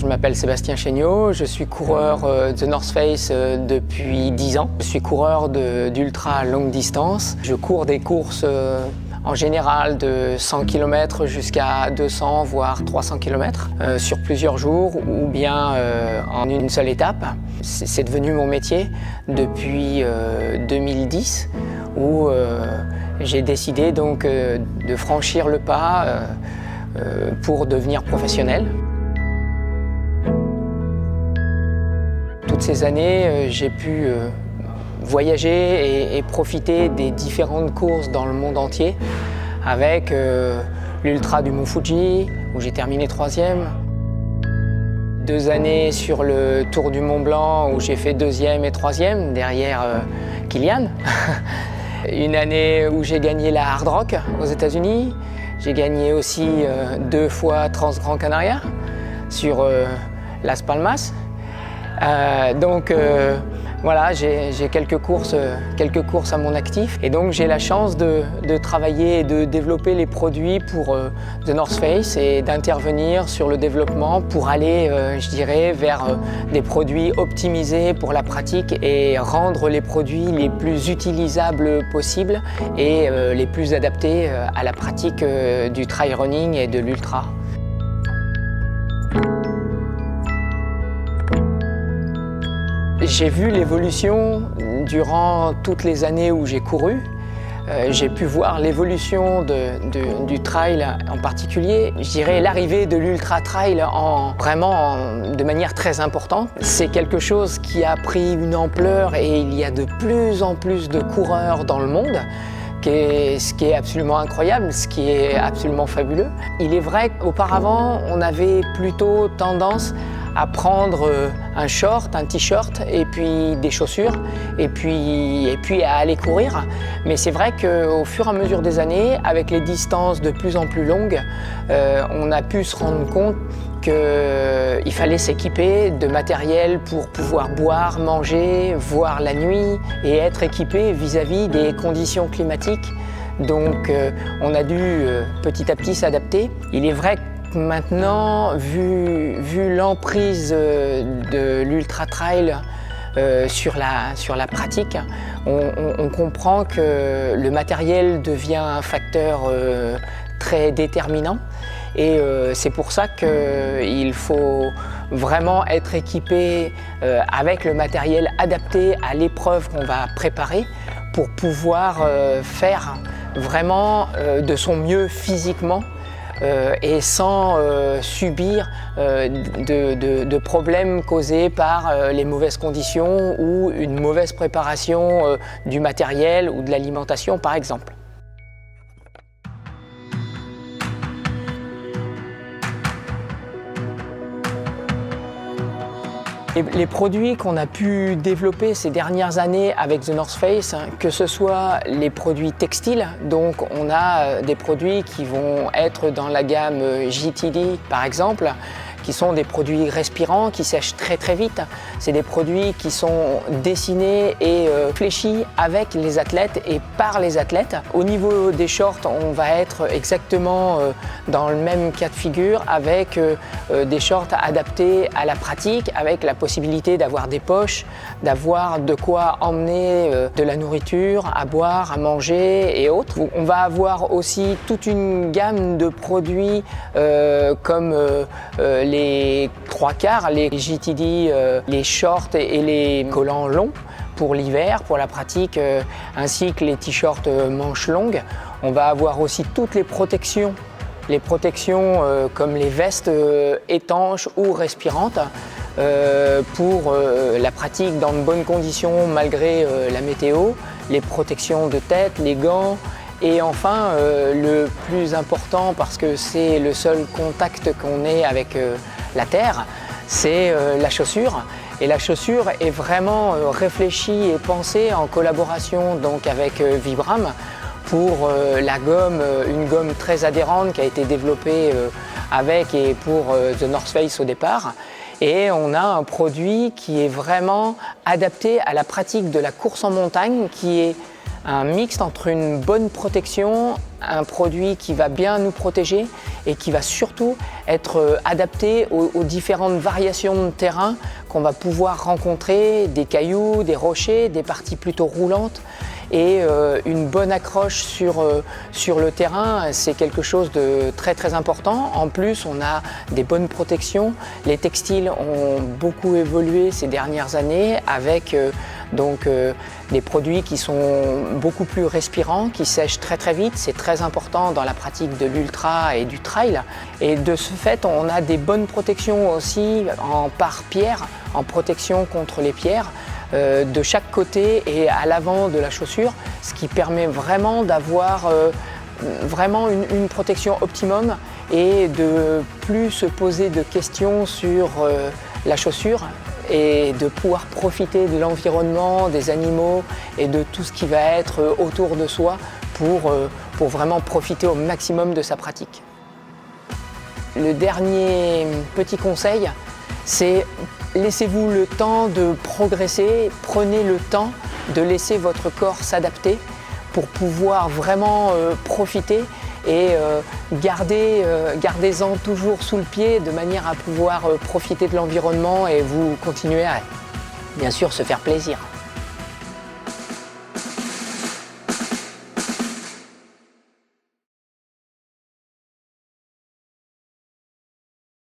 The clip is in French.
Je m'appelle Sébastien Chéniaud, je suis coureur The North Face depuis 10 ans. Je suis coureur d'ultra longue distance. Je cours des courses en général de 100 km jusqu'à 200 voire 300 km sur plusieurs jours ou bien en une seule étape. C'est devenu mon métier depuis 2010 où j'ai décidé donc de franchir le pas pour devenir professionnel. Toutes ces années, j'ai pu voyager et profiter des différentes courses dans le monde entier avec l'Ultra du Mont Fuji, où j'ai terminé 3e. 2 années sur le Tour du Mont Blanc, où j'ai fait 2e et 3e, derrière Kilian. Une année où j'ai gagné la Hard Rock aux États-Unis. J'ai gagné aussi 2 fois Trans-Gran Canaria sur Las Palmas. Voilà, j'ai quelques courses à mon actif et donc j'ai la chance de travailler et de développer les produits pour The North Face et d'intervenir sur le développement pour aller, je dirais, vers des produits optimisés pour la pratique et rendre les produits les plus utilisables possibles et les plus adaptés à la pratique du trail running et de l'ultra. J'ai vu l'évolution durant toutes les années où j'ai couru. J'ai pu voir l'évolution du trail en particulier. Je dirais l'arrivée de l'ultra trail de manière très importante. C'est quelque chose qui a pris une ampleur et il y a de plus en plus de coureurs dans le monde. Ce qui est absolument incroyable, ce qui est absolument fabuleux. Il est vrai qu'auparavant, on avait plutôt tendance à prendre un short, un t-shirt et puis des chaussures et puis à aller courir. Mais c'est vrai qu'au fur et à mesure des années, avec les distances de plus en plus longues, on a pu se rendre compte qu'il fallait s'équiper de matériel pour pouvoir boire, manger, voir la nuit et être équipé vis-à-vis des conditions climatiques. Donc on a dû petit à petit s'adapter. Il est vrai que maintenant, vu l'emprise de l'ultra trail sur la pratique, on comprend que le matériel devient un facteur très déterminant. Et c'est pour ça qu'il faut vraiment être équipé avec le matériel adapté à l'épreuve qu'on va préparer pour pouvoir faire vraiment de son mieux physiquement et sans subir de problèmes causés par les mauvaises conditions ou une mauvaise préparation du matériel ou de l'alimentation par exemple. Les produits qu'on a pu développer ces dernières années avec The North Face, que ce soit les produits textiles, donc on a des produits qui vont être dans la gamme GTD par exemple, qui sont des produits respirants, qui sèchent très très vite. C'est des produits qui sont dessinés et fléchis avec les athlètes et par les athlètes. Au niveau des shorts, on va être exactement dans le même cas de figure avec des shorts adaptés à la pratique, avec la possibilité d'avoir des poches, d'avoir de quoi emmener de la nourriture, à boire, à manger et autres. On va avoir aussi toute une gamme de produits comme les 3/4, les GTD, les shorts et les collants longs pour l'hiver, pour la pratique, ainsi que les t-shirts manches longues. On va avoir aussi toutes les protections comme les vestes étanches ou respirantes pour la pratique dans de bonnes conditions malgré la météo, les protections de tête, les gants. Et enfin, le plus important, parce que c'est le seul contact qu'on ait avec la terre, c'est la chaussure. Et la chaussure est vraiment réfléchie et pensée en collaboration donc, avec Vibram pour la gomme, une gomme très adhérente qui a été développée avec et pour The North Face au départ. Et on a un produit qui est vraiment adapté à la pratique de la course en montagne, qui est un mixte entre une bonne protection, un produit qui va bien nous protéger et qui va surtout être adapté aux différentes variations de terrain qu'on va pouvoir rencontrer, des cailloux, des rochers, des parties plutôt roulantes. Et une bonne accroche sur le terrain, c'est quelque chose de très très important. En plus, on a des bonnes protections. Les textiles ont beaucoup évolué ces dernières années avec des produits qui sont beaucoup plus respirants, qui sèchent très très vite. C'est très important dans la pratique de l'ultra et du trail. Et de ce fait, on a des bonnes protections aussi en pare-pierre, en protection contre les pierres, de chaque côté et à l'avant de la chaussure, ce qui permet vraiment d'avoir vraiment une protection optimum et de plus se poser de questions sur la chaussure et de pouvoir profiter de l'environnement, des animaux et de tout ce qui va être autour de soi pour vraiment profiter au maximum de sa pratique. Le dernier petit conseil, c'est laissez-vous le temps de progresser, prenez le temps de laisser votre corps s'adapter pour pouvoir vraiment profiter et gardez-en toujours sous le pied de manière à pouvoir profiter de l'environnement et vous continuer à, bien sûr, se faire plaisir.